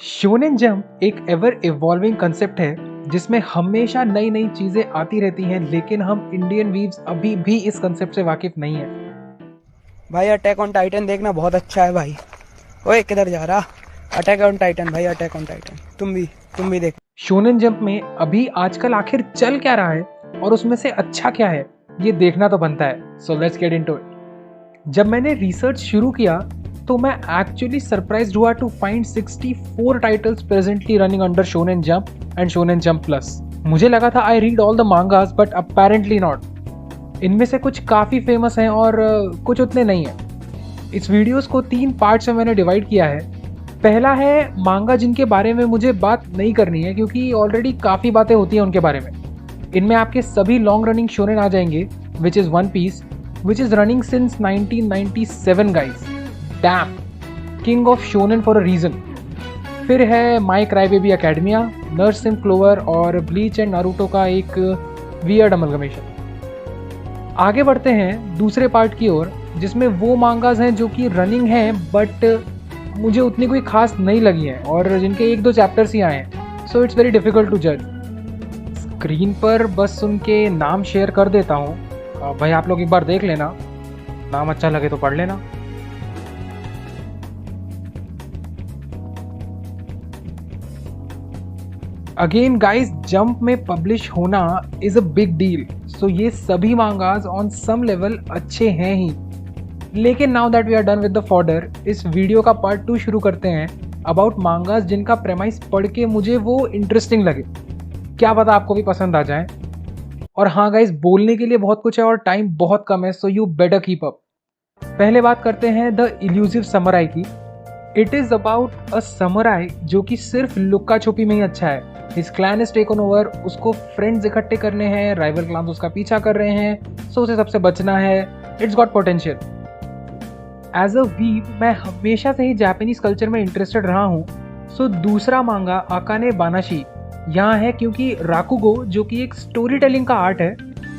Shonen Jump एक ever evolving concept है जिसमें हमेशा नई नई चीजें आती रहती हैं, लेकिन हम इंडियन वीव्स अभी भी इस कंसेप्ट से वाकिफ नहीं है। भाई अटैक ऑन टाइटन देखना बहुत अच्छा है भाई। ओए किधर जा रहा? अटैक ऑन टाइटन भाई, अटैक ऑन टाइटन। तुम भी देख। शोनेन जंप में अभी आजकल आखिर चल क्या रहा है और उसमें से अच्छा क्या है, ये देखना तो बनता है। So let's get into it. जब मैंने रिसर्च शुरू किया तो मैं एक्चुअली सरप्राइज्ड हुआ to find 64 titles presently running under Shonen Jump and Shonen Jump plus. मुझे लगा था I read all the mangas, but apparently not. इनमें से कुछ काफ़ी फेमस हैं और कुछ उतने नहीं हैं। इस वीडियोस को 3 पार्ट्स में मैंने डिवाइड किया है। पहला है मांगा जिनके बारे में मुझे बात नहीं करनी है क्योंकि ऑलरेडी काफ़ी बातें होती हैं उनके बारे में। इनमें आपके सभी लॉन्ग रनिंग शोनेन आ जाएंगे, which is One Piece, which is running since 1997 guys. Damn, king of shonen for a reason. फिर है My crybaby Academia, nurse in Clover और ब्लीच एंड नारुतो का एक वियर्ड अमलगमेशन। आगे बढ़ते हैं दूसरे पार्ट की ओर, जिसमें वो मांगास हैं जो कि रनिंग हैं बट मुझे उतनी कोई खास नहीं लगी हैं और जिनके 1-2 चैप्टर्स ही आए हैं। So it's very difficult to जज। स्क्रीन पर बस उनके नाम शेयर कर देता हूँ, भाई आप लोग एक बार देख लेना, नाम अच्छा लगे तो पढ़ लेना। अगेन गाइस, जंप में पब्लिश होना इज अ बिग डील, सो ये सभी मांगास ऑन सम लेवल अच्छे हैं ही। लेकिन now that we are done with the folder, इस वीडियो का पार्ट 2 शुरू करते हैं अबाउट मांगास जिनका प्रेमाइस पढ़ के मुझे वो इंटरेस्टिंग लगे। क्या पता आपको भी पसंद आ जाए। और हाँ गाइस, बोलने के लिए बहुत कुछ है और टाइम बहुत कम है, so you better keep up. पहले बात करते हैं द इल्यूसिव समराई की। It is about a samurai जो कि सिर्फ लुक्का छुपी में ही अच्छा है। His clan is taken over, उसको फ्रेंड्स इकट्ठे करने हैं, राइवल क्लान्स उसका पीछा कर रहे हैं, सो उसे सबसे बचना है। It's got potential. As a weeb मैं हमेशा से ही जापानीज कल्चर में इंटरेस्टेड रहा हूँ, सो दूसरा मांगा आकाने बानाशी यहाँ है क्योंकि राकुगो जो कि एक स्टोरी टेलिंग का आर्ट है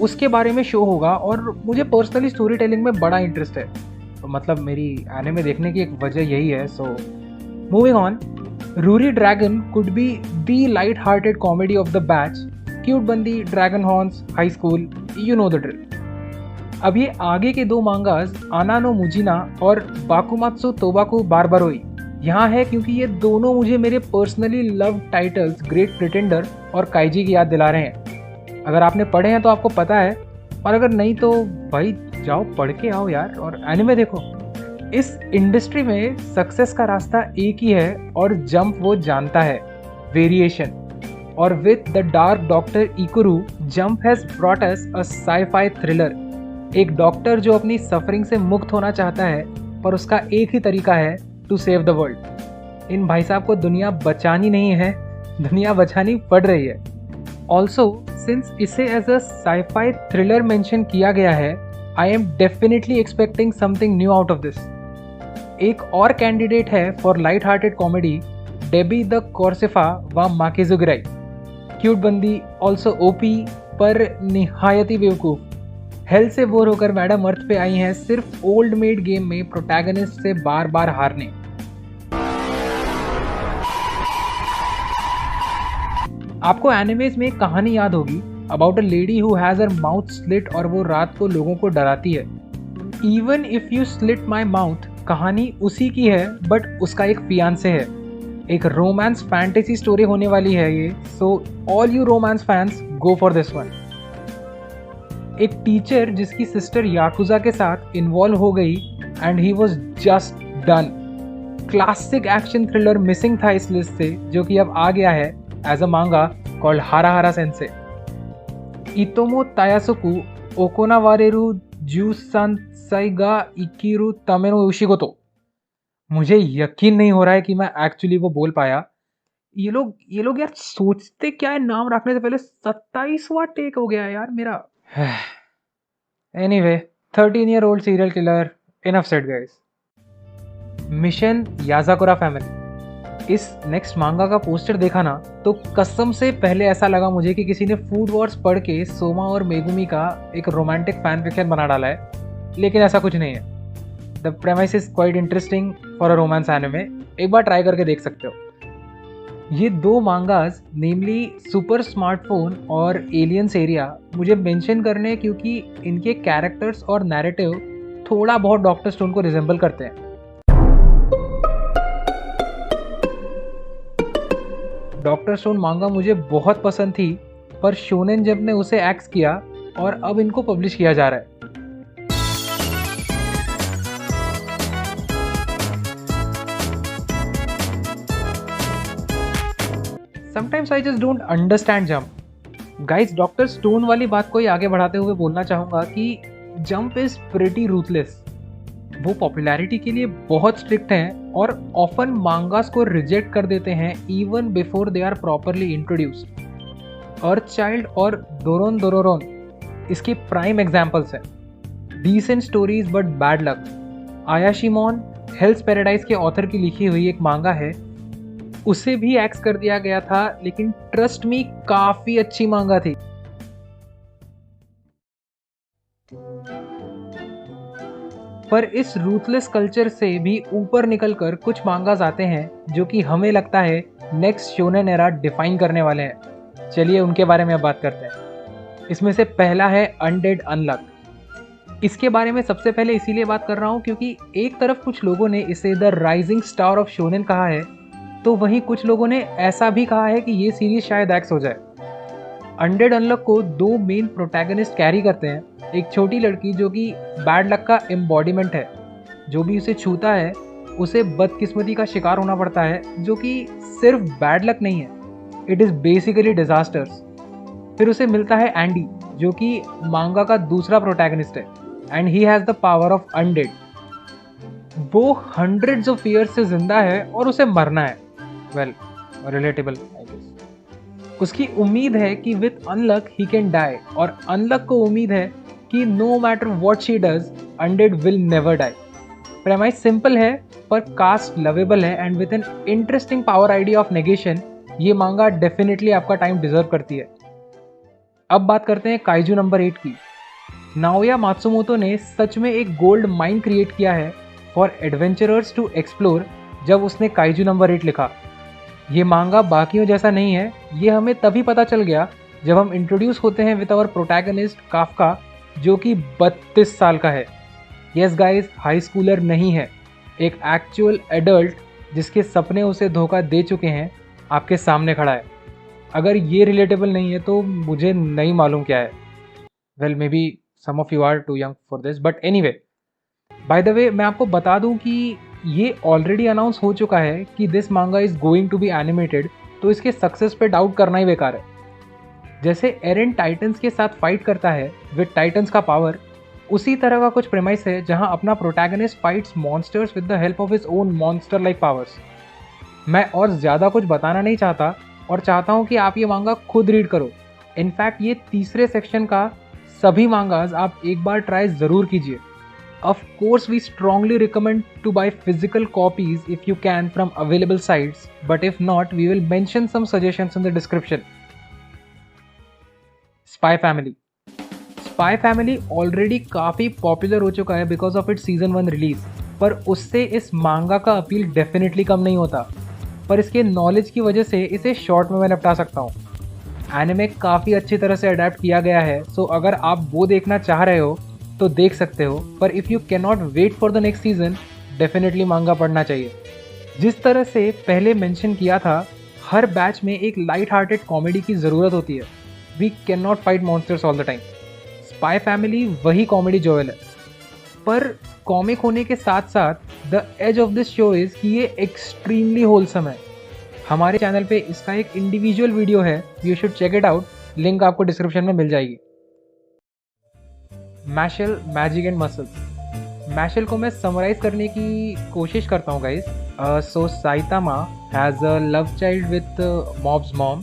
उसके बारे में शो होगा और मुझे पर्सनली स्टोरी टेलिंग में बड़ा इंटरेस्ट है। तो मतलब मेरी एनिमे देखने की एक वजह यही है। So moving on, Ruri Dragon could be the light hearted comedy of the batch. Cute बंदी, dragon horns, high school, you know the drill. अब ये आगे के 2 मांगास आना नो मुजिना और बाकुमात्सु तोबाकु बारबारोई यहाँ है क्योंकि ये दोनों मुझे मेरे personally love titles great pretender और काइजी की याद दिला रहे हैं। अगर आपने पढ़े हैं तो आपको पता है, और अगर नहीं तो भाई जाओ पढ़ के आओ यार और एनिमे देखो। इस इंडस्ट्री में सक्सेस का रास्ता एक ही है और जंप वो जानता है, वेरिएशन। और with the dark doctor Ikuru, Jump has brought us a sci-fi thriller. एक डॉक्टर जो अपनी सफरिंग से मुक्त होना चाहता है पर उसका एक ही तरीका है, टू सेव द वर्ल्ड। इन भाई साहब को दुनिया बचानी नहीं है, दुनिया बचानी पड़ रही है। ऑल्सो सिंस इसे as a sci-fi thriller mention किया गया है, I am definitely expecting something new out of this. एक और कैंडिडेट है for light hearted comedy, Debby the Corsifa व माकेजुगिराई। क्यूट बंदी, ऑल्सो ओपी पर निहायती बेवकूफ़। हेल से बोर होकर मैडम अर्थ पे आई हैं सिर्फ ओल्ड मेड गेम में प्रोटैगनिस्ट से बार बार हारने। आपको एनिमेज में एक कहानी याद होगी about a lady who has her mouth slit और वो रात को लोगों को डराती है। Even if you slit my mouth कहानी उसी की है बट उसका एक फियांसे है। एक रोमांस फैंटेसी स्टोरी होने वाली है ये, so all you romance fans go for this one. एक टीचर जिसकी सिस्टर याकुजा के साथ इन्वॉल्व हो गई and he was just done. Classic action thriller missing था इस लिस्ट से, जो कि अब आ गया है एज अ मांगा कॉल्ड हारा हारा सेंसे। इतोमो तायासुकु ओकोनावारेरु जुसांसाई गा इकिरु तमेनो योशिगोतो। मुझे यकीन नहीं हो रहा है कि मैं एक्चुअली वो बोल पाया। ये लोग यार सोचते क्या है, नाम रखने से पहले 27वां टेक हो गया यार मेरा। Anyway, 13-year-old serial killer, enough said guys। Mission Yozakura family. इस नेक्स्ट मांगा का पोस्टर देखा ना तो कसम से पहले ऐसा लगा मुझे कि किसी ने फूड वॉर्स पढ़ के सोमा और मेगुमी का एक रोमांटिक फैन फिक्शन बना डाला है, लेकिन ऐसा कुछ नहीं है। The premise is quite interesting for a romance anime, एक बार ट्राई करके देख सकते हो। ये दो मांगास नेमली सुपर स्मार्टफोन और एलियंस एरिया मुझे मेंशन करने हैं क्योंकि इनके कैरेक्टर्स और नैरेटिव थोड़ा बहुत डॉक्टर स्टोन को रिजेंबल करते हैं। डॉक्टर स्टोन मांगा मुझे बहुत पसंद थी, पर शोनेन जंप ने उसे एक्स किया और अब इनको पब्लिश किया जा रहा है। Sometimes I just don't understand Jump. Guys, doctor stone वाली बात को ही आगे बढ़ाते हुए बोलना चाहूँगा कि जंप इज प्रिटी रूथलेस। वो पॉपुलैरिटी के लिए बहुत स्ट्रिक्ट हैं और ऑफन मांगास को रिजेक्ट कर देते हैं even before they are properly introduced. Earth child और दोरोन दोरोरोन इसके प्राइम एग्जाम्पल्स हैं। Decent stories but bad luck. Ayashimon Hell's paradise के ऑथर की लिखी हुई एक मांगा है, उसे भी एक्स कर दिया गया था, लेकिन ट्रस्ट मी काफी अच्छी मांगा थी। पर इस रूथलेस कल्चर से भी ऊपर निकलकर कुछ मांगास आते हैं जो कि हमें लगता है नेक्स्ट शोनेन एरा डिफाइन करने वाले हैं। चलिए उनके बारे में अब बात करते हैं। इसमें से पहला है अनडेड अनलक। इसके बारे में सबसे पहले इसीलिए बात कर रहा हूँ क्योंकि एक तरफ कुछ लोगों ने इसे the rising star of shonen कहा है, तो वहीं कुछ लोगों ने ऐसा भी कहा है कि ये सीरीज शायद एक्स हो जाए। अनडेड अनलक को दो मेन प्रोटैगनिस्ट कैरी करते हैं। एक छोटी लड़की जो कि बैड लक का एम्बॉडीमेंट है, जो भी उसे छूता है उसे बदकिस्मती का शिकार होना पड़ता है, जो कि सिर्फ बैड लक नहीं है, इट इज़ बेसिकली डिजास्टर्स। फिर उसे मिलता है एंडी जो कि मांगा का दूसरा प्रोटैगनिस्ट है and he has the power of undead. वो हंड्रेड्स ऑफ ईयर्स से जिंदा है और उसे मरना है। Well, relatable I guess. उसकी उम्मीद है कि विथ अनलक ही कैन डाई, और अनलक को उम्मीद है कि no matter what she does undead will never die. Premise simple है पर कास्ट लवेबल है and with an interesting power idea of negation ये मांगा डेफिनेटली आपका टाइम डिजर्व करती है। अब बात करते हैं काइजू नंबर 8 की। नाओया मात्सुमोतो ने सच में एक गोल्ड माइन क्रिएट किया है फॉर एडवेंचरर्स टू एक्सप्लोर जब उसने काइजू नंबर 8 लिखा। ये मांगा बाकियों जैसा नहीं है, ये हमें तभी पता चल गया जब हम इंट्रोड्यूस होते हैं विद आवर प्रोटैगनिस्ट काफका, जो कि 32 साल का है। यस गाइस, हाई स्कूलर नहीं है, एक एक्चुअल एडल्ट जिसके सपने उसे धोखा दे चुके हैं आपके सामने खड़ा है। अगर ये रिलेटेबल नहीं है तो मुझे नहीं मालूम क्या है। Well, maybe some of you are too young for this, but anyway, by the way मैं आपको बता दूं कि ये ऑलरेडी अनाउंस हो चुका है कि this manga is going to be animated, तो इसके सक्सेस पे डाउट करना ही बेकार है। जैसे एरन टाइटन्स के साथ फाइट करता है विद टाइटन्स का पावर, उसी तरह का कुछ प्रेमाइस है जहां अपना protagonist fights monsters with the help of his own monster like powers. मैं और ज़्यादा कुछ बताना नहीं चाहता और चाहता हूं कि आप ये मांगा खुद रीड करो। इनफैक्ट ये तीसरे सेक्शन का सभी मांगास आप एक बार ट्राई ज़रूर कीजिए। Of course, we strongly recommend to buy physical copies if you can from available sites, but if not, we will mention some suggestions in the description. Spy Family. Spy Family already काफ़ी popular हो चुका है because of its season 1 release, पर उससे इस मांगा का appeal definitely come नहीं होता। पर इसके नॉलेज की वजह से इसे शॉर्ट में मैं निपटा सकता हूँ। एनिमे काफ़ी अच्छी तरह से अडेप्ट किया गया है, सो अगर आप वो देखना चाह रहे हो तो देख सकते हो, पर if you can not wait for the next season definitely manga पढ़ना चाहिए। जिस तरह से पहले मेंशन किया था, हर बैच में एक लाइट हार्टेड कॉमेडी की ज़रूरत होती है। We can not fight monsters all the time. Spy family वही कॉमेडी जोएल है, पर कॉमिक होने के साथ साथ the edge of this show is कि ये एक्सट्रीमली होलसम है। हमारे चैनल पे इसका एक इंडिविजुअल वीडियो है, you should check it out, link आपको डिस्क्रिप्शन में मिल जाएगी। Mashle, magic and muscles. Mashle को मैं समराइज करने की कोशिश करता हूँ guys. So Saitama has a love child with Mob's mom,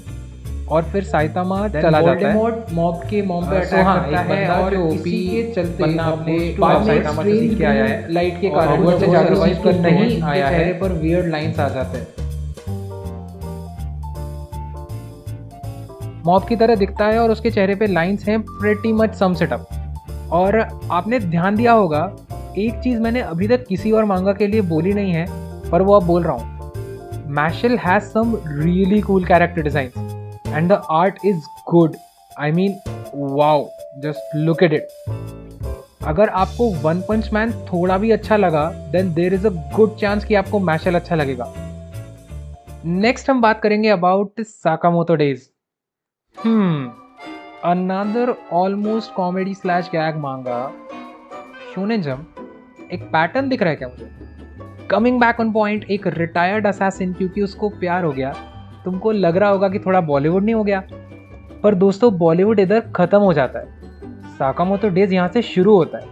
और फिर साइतामा चला जाता है, मॉब के मॉम पे अटैक करता है और इसी के चलते अपने साइतामा से सीख के आया है लाइट के कारण वो सर्वाइव कर नहीं आया है, पर वियर्ड लाइंस आ जाते हैं। मॉब की तरह दिखता है और उसके चेहरे पे लाइंस हैं प्रेटी मच सम सेटअप। और आपने ध्यान दिया होगा, एक चीज़ मैंने अभी तक किसी और मांगा के लिए बोली नहीं है, पर वो अब बोल रहा हूँ। Mashal has some really cool character designs and the art is good. I mean, wow, just look at it. अगर आपको वन पंच मैन थोड़ा भी अच्छा लगा then there is a good chance कि आपको मैशल अच्छा लगेगा. नेक्स्ट हम बात करेंगे about Sakamoto days. Another almost comedy slash gag manga Shonen Jump. एक पैटर्न दिख रहा है क्या मुझे? कमिंग बैक ऑन पॉइंट, एक रिटायर्ड असैसिन क्योंकि उसको प्यार हो गया. तुमको लग रहा होगा कि थोड़ा बॉलीवुड नहीं हो गया, पर दोस्तों बॉलीवुड इधर खत्म हो जाता है. साकामोतो डेज यहाँ से शुरू होता है.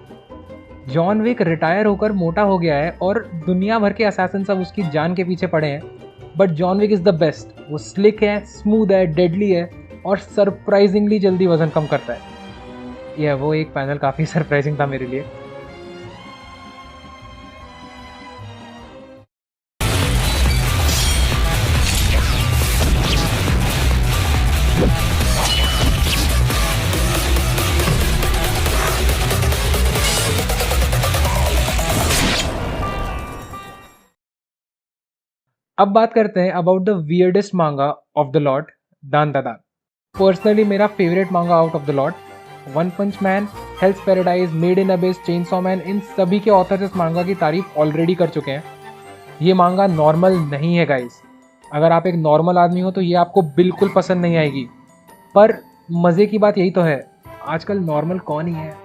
जॉन विक रिटायर होकर मोटा हो गया है और दुनिया भर के असैसिन सब उसकी जान के पीछे पड़े हैं, but John Wick is the best. वो स्लिक है, स्मूथ है, डेडली है और सरप्राइजिंगली जल्दी वजन कम करता है. यह वो एक पैनल काफ़ी सरप्राइजिंग था मेरे लिए. अब बात करते हैं about the weirdest manga of the lot, दान. पर्सनली मेरा favourite manga out of the lot. One punch man, Hell's paradise, made in abyss, chainsaw man, इन सभी के ऑथर्स इस मांगा की तारीफ ऑलरेडी कर चुके हैं. ये मांगा नॉर्मल नहीं है गाइस. अगर आप एक नॉर्मल आदमी हो तो ये आपको बिल्कुल पसंद नहीं आएगी. पर मज़े की बात यही तो है, आजकल नॉर्मल कौन ही है,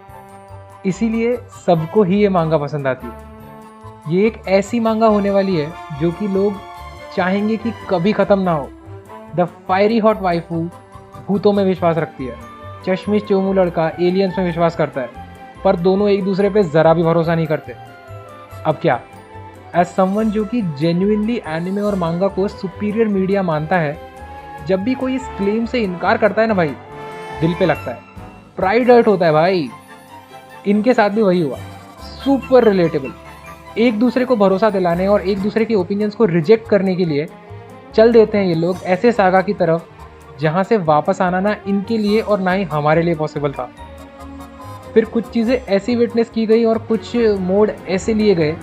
इसीलिए सबको ही ये मांगा पसंद आती है. ये एक ऐसी मांगा होने वाली है जो कि लोग चाहेंगे कि कभी ख़त्म ना हो. द फायरी हॉट वाइफू भूतों में विश्वास रखती है, चश्मिश चोमू लड़का एलियंस में विश्वास करता है, पर दोनों एक दूसरे पे ज़रा भी भरोसा नहीं करते. अब क्या, एज समवन जो कि जेन्युइनली एनिमे और मांगा को सुपीरियर मीडिया मानता है, जब भी कोई इस क्लेम से इनकार करता है ना भाई, दिल पे लगता है, प्राइड हर्ट होता है भाई. इनके साथ भी वही हुआ. Super relatable. एक दूसरे को भरोसा दिलाने और एक दूसरे के ओपिनियंस को रिजेक्ट करने के लिए चल देते हैं ये लोग ऐसे सागा की तरफ जहां से वापस आना ना इनके लिए और ना ही हमारे लिए पॉसिबल था. फिर कुछ चीज़ें ऐसी विटनेस की गई और कुछ मोड ऐसे लिए गए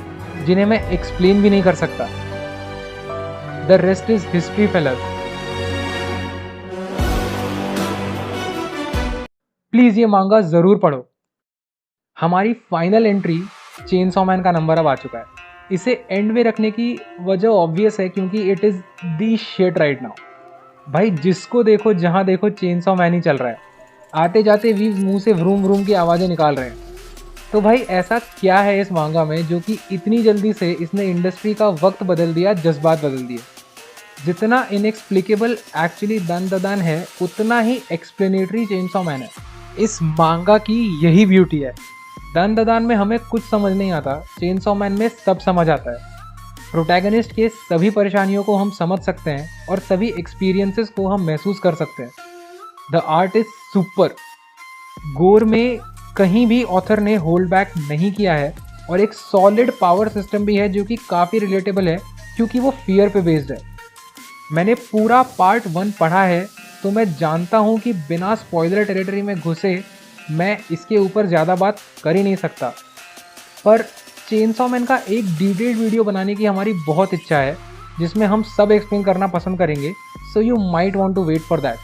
जिन्हें मैं एक्सप्लेन भी नहीं कर सकता. The rest is history failures. Please ये मांगा ज़रूर पढ़ो. हमारी फाइनल एंट्री चेनसॉ मैन का नंबर अब आ चुका है. इसे एंड में रखने की वजह ऑब्वियस है क्योंकि it is the shit right now. भाई जिसको देखो जहाँ देखो चेनसॉ मैन ही चल रहा है. आते जाते वीव्स मुंह से व्रूम व्रूम की आवाज़ें निकाल रहे हैं. तो भाई ऐसा क्या है इस मांगा में जो कि इतनी जल्दी से इसने इंडस्ट्री का वक्त बदल दिया, जज्बात बदल दिए. जितना इनएक्सप्लिकेबल एक्चुअली दान है उतना ही एक्सप्लेनेटरी चेनसॉ मैन है. इस मांगा की यही ब्यूटी है. दान में हमें कुछ समझ नहीं आता, चेनसॉ मैन में सब समझ आता है. प्रोटैगनिस्ट के सभी परेशानियों को हम समझ सकते हैं और सभी एक्सपीरियंसेस को हम महसूस कर सकते हैं. The art is super. गोर में कहीं भी ऑथर ने होल्ड बैक नहीं किया है और एक सॉलिड पावर सिस्टम भी है जो कि काफ़ी रिलेटेबल है क्योंकि वो फियर पे बेस्ड है. मैंने पूरा पार्ट 1 पढ़ा है तो मैं जानता हूँ कि बिना स्पॉइलर टेरिटरी में घुसे मैं इसके ऊपर ज़्यादा बात कर ही नहीं सकता. पर चेनसॉ मैन का एक डिटेल्ड वीडियो बनाने की हमारी बहुत इच्छा है जिसमें हम सब एक्सप्लेन करना पसंद करेंगे. So you might want to wait for that.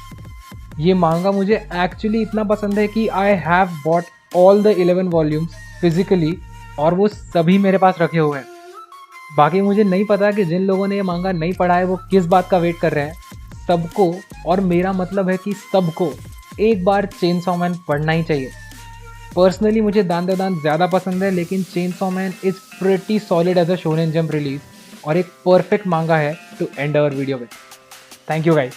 ये मांगा मुझे एक्चुअली इतना पसंद है कि I have bought all the 11 volumes physically और वो सभी मेरे पास रखे हुए हैं. बाकी मुझे नहीं पता कि जिन लोगों ने ये मांगा नहीं पढ़ा है वो किस बात का वेट कर रहे हैं. सबको, और मेरा मतलब है कि सबको, एक बार चेनसॉ मैन पढ़ना ही चाहिए. पर्सनली मुझे दान ज़्यादा पसंद है लेकिन chainsaw man is pretty solid as a shonen jump release और एक परफेक्ट मांगा है to end our video with. Thank you guys.